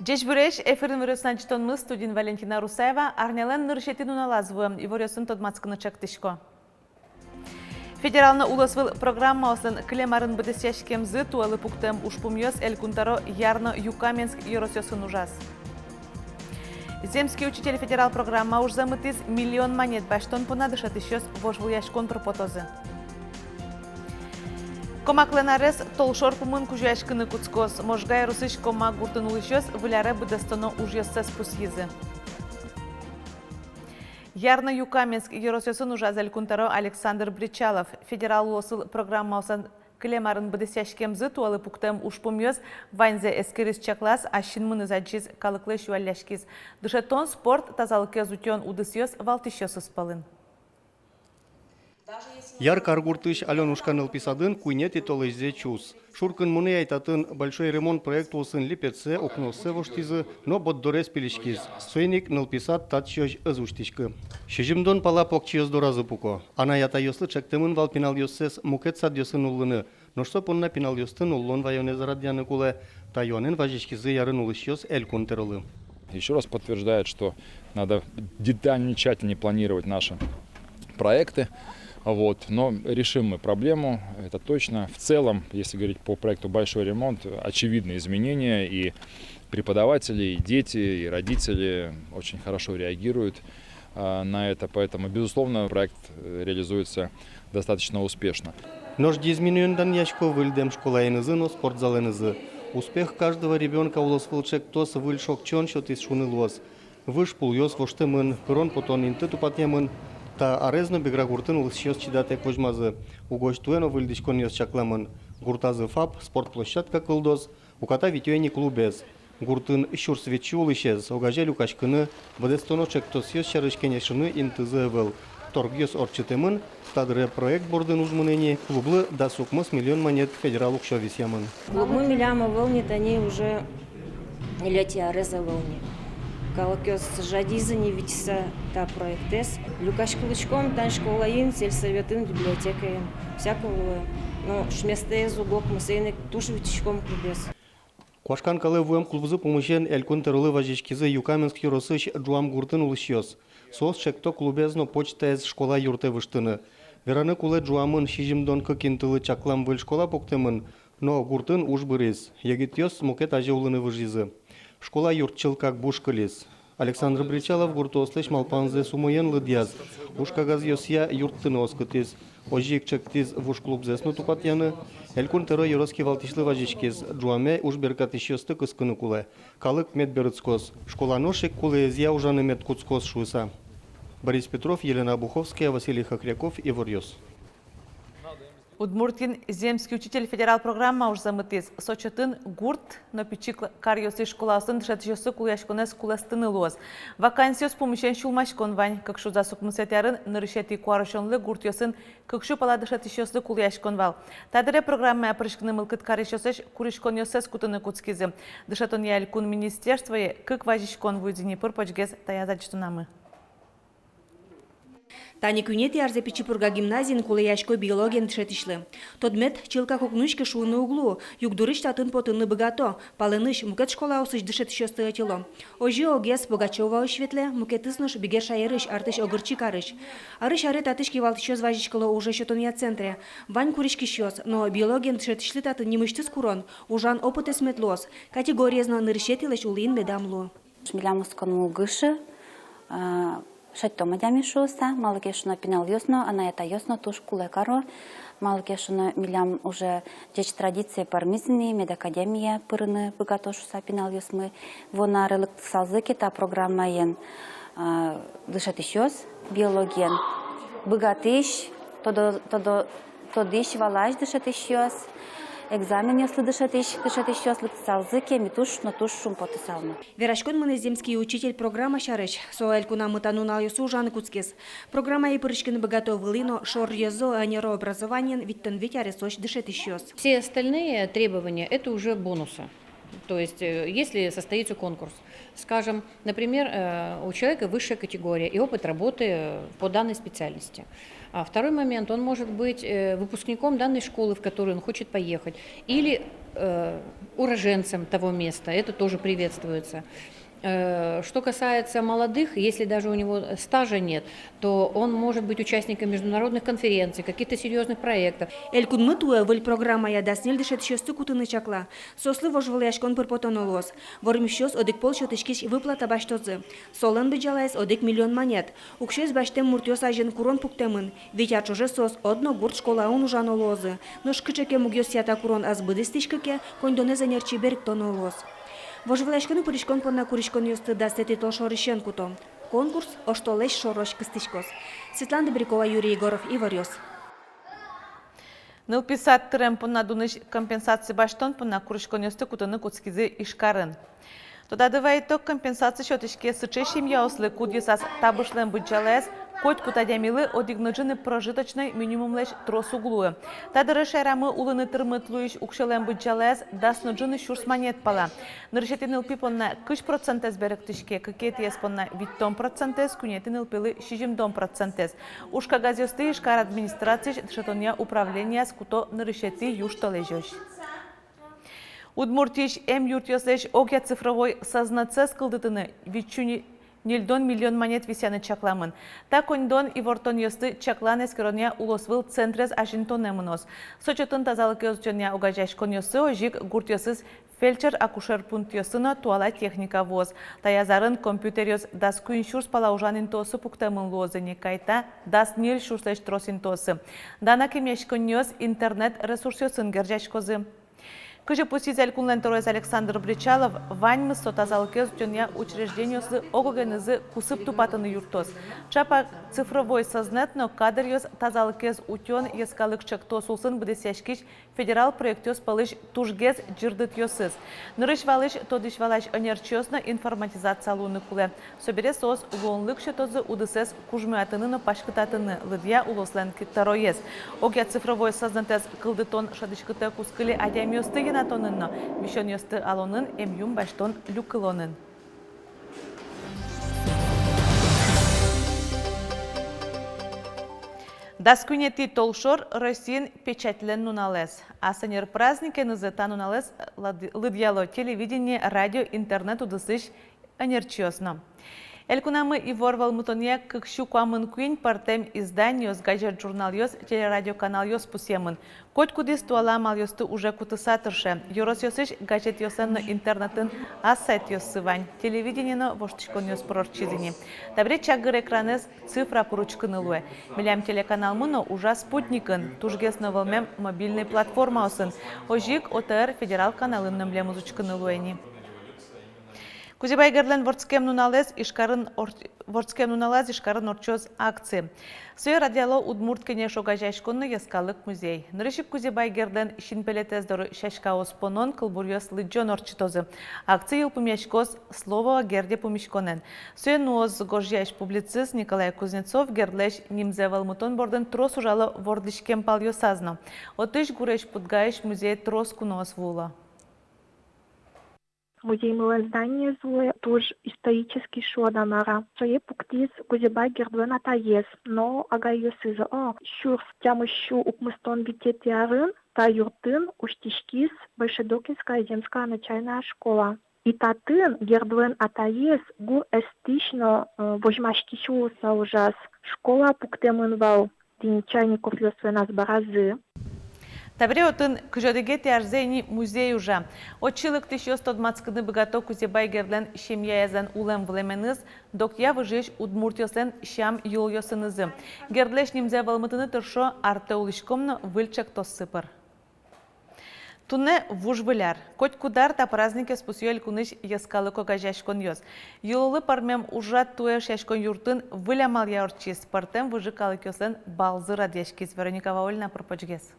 Джеш Буреш, эфирин выросначтон мы, студент Валентина Русаева, арнялен ныршетин уналазвы, и ворёсын тодмацканы чактышко. Федерална уласвыл программа осын клемарын бідісешкемзі туалы пуктем ушпумьёс эль-кунтаро ярно Юкаменск еросёсын ужас. Земский учитель федерал программа уж замытыз миллион монет баштон понадышат ещёс вожвуяш контрпотозы. Комакленарес толшор пумын кужуяшкыны куцкос, можгай русыш комак гуртынулы ещёс выляре быдастано ужьёссе спусьизы. Ярно Юкаменск еросёсын ужас эль-кунтаро Александр Бричалов. Федерал уласыл программа осын клемарын бідісешкемзі туалы пуктем ушпумьёс ванзе эскерис чаклас, ащин мыны заджиз калыклы шуалляшкиз. Дышетон спорт тазалыке зутён удысьёс валтышёсы спалын. Яр каргуртыш Аленушка нылписадын куйнет и толыззе чус. Шуркын муны айтатын большой ремонт проект усын липетсе окносе воштизы, но боддорес пилишкиз. Суйник нылписад татчёж ызуштишкы. Шежимдон пала покчиёс доразы пуко. Ана ята ёслы чектемын вал пинал ёссес мукет сад ёсын уллыны. Но что понна пинал ёстын уллон вайоне зарадьяны куле, тайонен важишкизы ярын улышёс эль-кунтерылы. Еще раз подтверждает, что надо детально, тщательнее планировать наши проекты. Но решим мы проблему, это точно. В целом, если говорить по проекту «Большой ремонт», очевидные изменения, и преподаватели, и дети, и родители очень хорошо реагируют на это, поэтому, безусловно, проект реализуется достаточно успешно. Ножди изменёндан яшко выльдем школайнызы, но спортзалынызы. Успех каждого ребенка улосвылчек тос выльшок чон шотис шунылос. Выш пулёс воштымын, пырон потон инты тупатемын, та арезно бегра гуртын улысьёс чидате кожмазы. Угоштуэно выльдишкон ёс чакламын. Гуртазы ФАП, спортплощадка кылдос, уката витюэни клубез. Гуртын щурс ветчу улышез, огаже люкашкыны, вадестоночек тос ёс шарышкенешыны интызы выл. Торгёс орчытымын, тадыры проект бордын ужмынени, клублы да сукмос миллион монет федерал укшовис ямын. Клубы миляма волнит, они уже летия ареза волни. Калакёс жадизы не витиса та проектес. Люкаш кулычком, тан школаин, сельсоветын, библиотекаин, всякого. Но шместез угок мысейник туш витичком клубес. Куашкан калы вуэм клубзы помощен эль-кунтерылы важишкизы Юкаменск юросыш джуам гуртын улышьёс. Сос шекто клубезно почта из школа юрте выштыны. Вераны куле джуамын шижимдон кыкинтылы чаклам выль школа поктемын, но гуртын уж бырез. Ягитьёс мукет аже улыны выжизы. Школа юртчыл как бушкалис. Александр Бричалов гуртослыш малпанзе сумоен лыдьяз. Уж кагаз ёсья юрттын оскытиз. Ожик чектиз вуш клубзесно тупатьяны. Эль-кунтеро юроски валтишлы важишкиз. Джуаме уж беркатышёсты кыскыны куле. Калык медберыцкос. Школа ношек куле зья ужаны медкуцкос шуйса. Борис Петров, Елена Обуховская, Василий Хохряков и Ворьёс. Удмурткин земский учитель федерал программа уж замытыз. Сочетын гурт, но пичик карьосы школасын дышатышёсы куляшконес куластыны лоз. Вакансиос помещен шулмашкон вань, как шу засук мысетярын нырышети куарышонлы гурт ёсын, как шу пала дышатышёсы куляшкон вал. Тадыре программа опрышкны мылкыт карышёсыш курышкон ёсес кутыны куцкизы. Дышатон яль кун министерствое, как важишкон вуйдзини пырпочгез таязачтунамы. Тани күнет ярзе Пичипурга гимназиин кулаяшко биологиян тшетишлы. Тодмет чилка кукнушке шуны углу, югдурыш татын потынны богато, палыныш мукет школа усыш дышетишёсты этило. Ожи огес Богачева ошветле, мукетысныш бигер шайырыш артыш огырчи карыш. Арыш аре татышки валтышёс важишкало уже шотония центре. Вань куришки щёс, но биологиян тшетишлы татын немыштыс курон, ужан опыт эсметлос, категориязно нырышетилеш улин медамлу. Шмилямускон мулгышы, шатто мадями шуса, малыкешуно пинал ёсно, она это ёсно туш куле каро, малыкешуно милям уже деч традиции пармизны, медакадемия пырыны богатошуса пинал ёсмы, вона рылык салзыки та программа ен дышатышёс, биологиен, богатыш, тодыш валаш дышатышёс, экзамен если дышатышёс салзыки, митуш, но туш шум потысалма. Верашкон мыны земский учитель программа шарыш, соэль куна мытанун алёсу жаны куцкес. Программа и пырышкины богато вылыно, шор ёзо анеро образованиен, виттен витяре соч дышатышёс. Все остальные требования – это уже бонусы. То есть, если состоится конкурс, скажем, например, у человека высшая категория и опыт работы по данной специальности. А второй момент, он может быть выпускником данной школы, в которую он хочет поехать, или уроженцам того места, это тоже приветствуется. Что касается молодых, если даже у него стажа нет, то он может быть участником международных конференций, каких-то серьезных проектов. Элькун туе выль программая даснел дышет шесты кутыны чакла. Сослы вожвыляшкон пырпотонолос. Вормищос одик пол шотышкиш выплата баштозы. Солын бежалайс одик миллион монет. Укшес баштем муртёс ажен курон пуктемын. Ведь ачуже сос одно гурт школаун ужанолозы. Но шкычеке мугёс ята курон аз быдыстишкеке кондоне занерчи берег тонолоз. Вожвыляшканы пырышкон понна куришкон ёсты дастети то шорышен куто. Конкурс оштолеш шорош кыстышкос. Светлана Добрякова, Юрий Егоров, Иварёс. Нылписат тырем понна дуныш компенсации баштон понна куришкон ёсты кутыны куцкизы ишкарын. Тода дывайток компенсация счетышке сычешим яуслы кудьесас табышлен бычалес, коть кутадямилы одигнычыны прожиточный минимум леш трос углуы. Тадыры шайрамы улыны тырмытлуиш укшелен бычалес, дасныджыны шурс монет пала. Ныршетин илпи понна 3% беректышке, кекетиес понна 10%, кунетин илпилы 60%. Ушка газёсты ишкар администрации дшетония управления скуто ныршети юштолежёш. Удмуртиш юртёслеш огя цифровой сознацес кылдытыны вичуни нельдон миллион монет висяны чакламын. Так ондон и вортон ёсты чаклан эскерония улосвыл центрес ашинтонемынос. Сочетын тазалык ёзжония огажашкон ёсы ожик гуртёсыз фельдшер акушер пункт ёсына туала техника воз. Таязарын компьютер ёс дас куин шурс палаужанин тосы пуктамын лозыни кайта дас нил шурслеш тросин тосы. Дана кемешкон ёс интернет ресурс ёсын гержашкозы. Кыжы пуститель кунленторез Александр Бричалов ваньмы сотазалкез жөнья учреждениосы огогенызы кусып тупатыны юртос. Чапа цифровой сознетно кадр ёс тазалкез утен ескалык чакто сулсын бдесяшкич федерал проектёс палыш тужгез жирдыт ёсыз. Нырыш валыш тодыш валаш онерчёсно информатизация луны куле. Собере сос улонлык шетозы удысез кужмуятыныны пашкытатыны лыдья улослен киттароез. Огя цифровой сознетез кылдытон шадышкыты кускыли адямёсты тонынно, мишон ёсты алонын эмюм баштон люкылонын. Даскунети толшор Россиин печатлен нуналес. А санер праздники назыта нуналес лыдьяло телевидение, радио, интернет удысыш энерчёсно. Элькунамы и ворвал мутония кыкшу куамын куин партем изданиос, газет журнал ёс, телерадиоканал ёс пусемын. Коть кудис туалам ёсты уже кутысатырше. Ёрос ёсыш газет ёсенно интернетын а сайт ёсывань. Телевидениено воштышкон ёс прорчизини. Табре чагыр экранес цифра поручкыны луэ. Милям телеканал мыно уже спутникын. Тужгес новылмем мобильный платформа осын. Ожик ОТР федерал каналын нымле музычкыны луэни. Кузебай герлен ворцкем нуналез ишкарын орчоз акции. Сой радиало удмурт кене шогажашконны яскалык музей. Нырышик Кузебай герлен шинпелетез доры шашка оспонон кылбурьос лыджон орчитозы. Акции илпумяшкоз слово герде пумишконен. Сой нуоз горжяш публицист Николай Кузнецов герлеш нимзевал мутон борден трос ужало вордышкем пал ёсазно. Отыш гуреш пудгаеш музей трос кунос вула. Музей мылы здание злое, тоже исторический шоданара. Шое пуктис Кузебай гердвен атаес, но агайосызы шурс тямыщу укмыстон битет ярын, та юртын уштишкис Большедокинская земская начальная школа. И татын гердвен атаес гур эстично вожмашкичуса ужас. Школа пуктемын вал тинчайников ёсвенас баразы. Табре отын кыжадыге тярзейни музей уже. Отчылык 1120-кыны богато Кузебай герлен шемья язан улем влеменыз, докья выжиж удмуртёслен шам юл ёсынызы. Гердлеш нимзе валмытыны тыршо арте улышкомно выльчак тоссыпыр. Туне вужвыляр. Коть кудар та празднике спусюэль куныш яскалы когажашкон ёс. Юлы пармем ужат туэ шашкон юртын вылямал яорчис. Партем выжикалы кёслен балзы радешкиз. Вероника Ваольна пропочгес.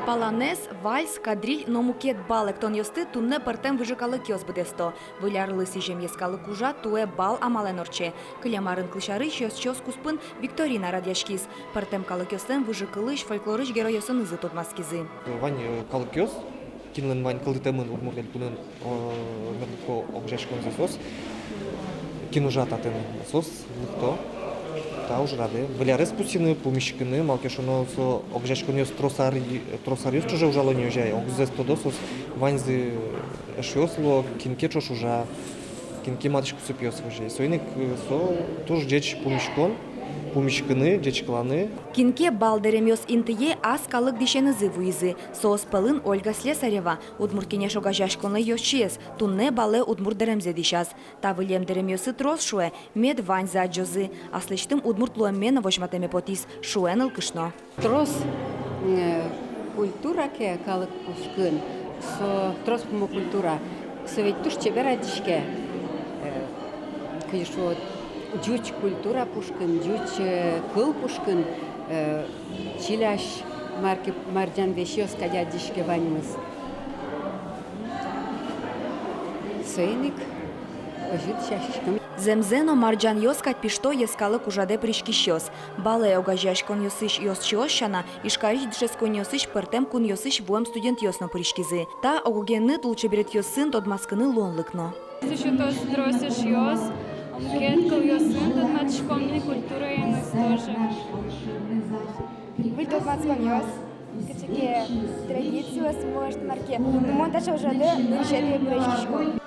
Паланес, вальс, кадриль, но мукет балек тон ёсты тунне партем выжикалы кёс быдесто. Вылярлы сижем ескалы кужа туэ бал амаленорче. Кылямарын клышары чёс куспын Викторина радяшкиз. Партем калы кёстен выжикылыш фольклорыш героёсын ызы тотмаскизы. Вань калы кёс, кинлен вань кылдытемын удмуртен пунын мерлуко обжешкон зазос. кинужататын сос лыхто та уже рады валяры спустины помещикны малкешоно со огжашконёс тросарьёс чуже ужало не уезжай огзес тодосос ваньзы шёсло кинке чошужа кинке матышку супьёс уже сойник со тоже деч помещикны дечкланы Кинке балдеремёс интые аз калык дишенызы вуизы. Соос пылын Ольга Слесарева. Удмурт кенеш огажашконлы йошчиес. Тунне бале удмурт деремзе дишас. Та вылем деремёсы трос шуэ. Мед вань за джозы. Аслыштым удмурт луэммена вожматеме потис. Шуэныл кышно. Трос культура ке калык пушкын. Трос пумо культура. Совет туш чебера дишке. Кыйшо Дюч культура пушкин, дюч кыл пушкин, чиляш марки марджан вещёс кадя дишке ваньмыз. Сейник ожит шашкам. Земзено марджан йоскать пишто ескалык ужаде пришкищёс. Бале огажашкон йосыш йосчиошана, ишкарич дшескон йосыш пертем кун йосыш вуэм студент йосно пришкизы. Та огогенны тулчеберет йосын тодмаскыны лонлыкно. Шутос тросиш йос. Кеткал йосын, тот матшкомни культура и нас тоже. Вы тот матшком йос, качеке традицию сможет марке. Но монтаж уже да, нырчали прочишко.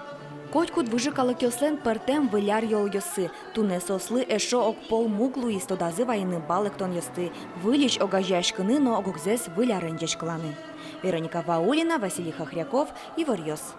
Котькут выжикалык йослен пертем выляр йол йосы. Туне сослы эшо ок пол муглу и стодазы вайны балыктон йосты. Вылич огажашкыны, но огогзес вылярын дешкланы. Вероника Ваулина, Василий Хохряков, Иварьос.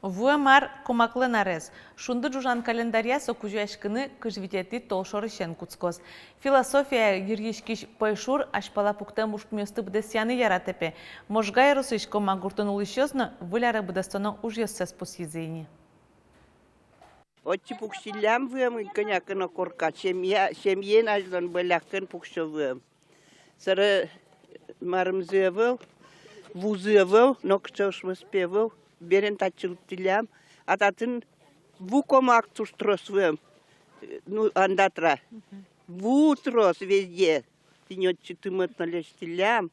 Вуэмар комаклы нарез. Шунды жужан календария сокужуяшкыны кыжвитети толшорышен куцкос. Философия юрьешкиш пайшур ашпала пуктем ушкмёсты бдесяны яратепе. Можгай русыш комагуртын улышёзно выляры бдестоно ужьёссес пусизыйни. Отчи пуксилям вуэм конякына корка. Семьен аждан былякын пуксо вуэм. Сары марымзывыл, вузывыл, нокчошмыспевыл. Берен тачылтилям, а татын ву комак туштросвым, ну андатра, ву трос везде, тинётчи тымытно лештилям,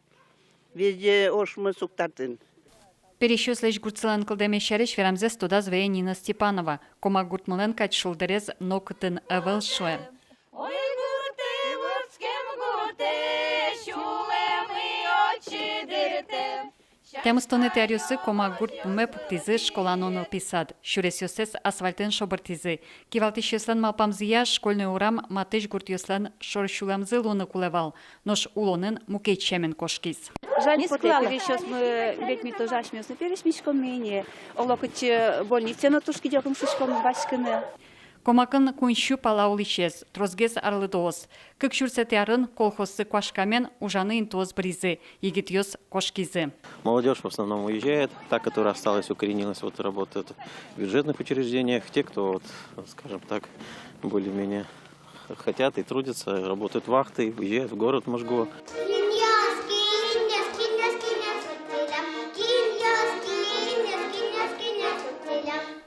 везде ошмы суктатын. Перещуслеш гурцлан кылдемешереш верамзес туда звее Нина Степанова, комак гуртмылен кач шулдерез нокытын эвел шуэ. Ой, гурте, вурскем гурте, шулемы очи дырте. Темстоны теариусы комак гурт пуме пуктизы школанон писад. Шуресёсес асфальтын шобыртизы. Кивалтиш ёслан малпамзия школьный урам матыш гурт ёслан шоршуламзы луны кулевал. Нош улонын мукейчемен кошкиз. Жаль, перещёс мы ведь мы тоже ашмёсны перешмичком менее. Олокыч больнице на тушки дёкым шишком башкыны. Комакын кунщу палауличез, трозгез арлыдоос. Кык шурсетярын колхозсы квашкамен ужаны интоз бризы, егитьёс кошкизы. Молодежь в основном уезжает, та, которая осталась, укоренилась, вот работает в бюджетных учреждениях. Те, кто, вот, скажем так, более-менее хотят и трудятся, работают вахты, уезжают в город Можго.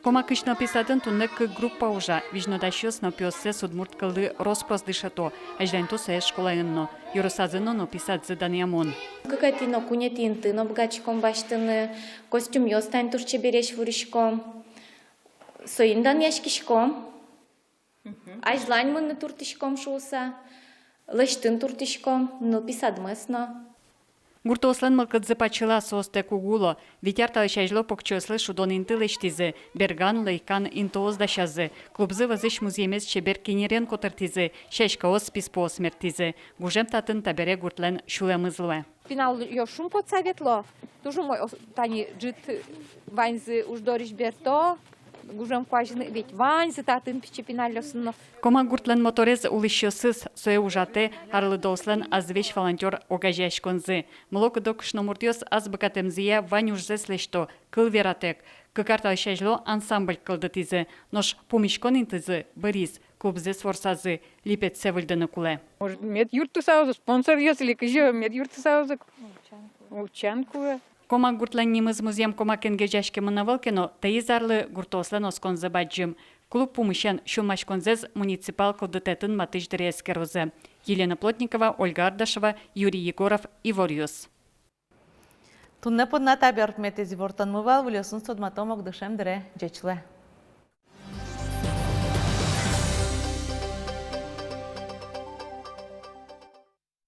Комакышно писатын туннек группа ужа, вижнодащёсно пёссе судмурт кылды роспрос дышато, ажданто сэ школаынно, юросазыно но писат заданиямон. Какатино кунетинты, но бгачком баштыны, костюм ёстань турче береш вурышком, соиндан яшкишком, ажлань мыны туртышком шуса, лыштын туртышком, но писат мысно. Гуртослен мылкыдзы пачыла состе кугуло, витярталы шайжло покчослы шудон инты лештизы, берган лейкан интоз дашазы, клубзы вазыш музеймез чебер кинерен котыртизы, шешкаос писпо смертизы, гужем татын табере гуртлен шулемызлуэ. Финал ёшум подсоветло, тоже мой тани джит ваньзы уж дориш берто, гужем кважины ведь ваньзы татын пичепинальёсыно. Комак гуртлен моторез улышёсыз соe ужате арлыдослен азвеш волонтер огажашконзы. Млок докшно муртёс азбыкатемзия ванюжзес лешто, кыл вератек. Кыкартал шайжло ансамбль кылдытизы, нош помишкон интызы, бырис, клубзес форсазы, липет севыльдыны куле. Может, медюрту саузы, спонсор если кыжё медюрту саузы, учанку. Комак гуртлен нимыз музеем комакенге жашке мынавылкено, тейзарлы гуртослен осконзы баджим. Клуб помышен шумашконзез муниципал кылдытетін матыш дырескерузы. Елена Плотникова, Ольга Ардашева, Юрий Егоров, Иварьос. Тунне подната бяртметези вортан мывал, вылёсын содматомок дышем дыре жечле.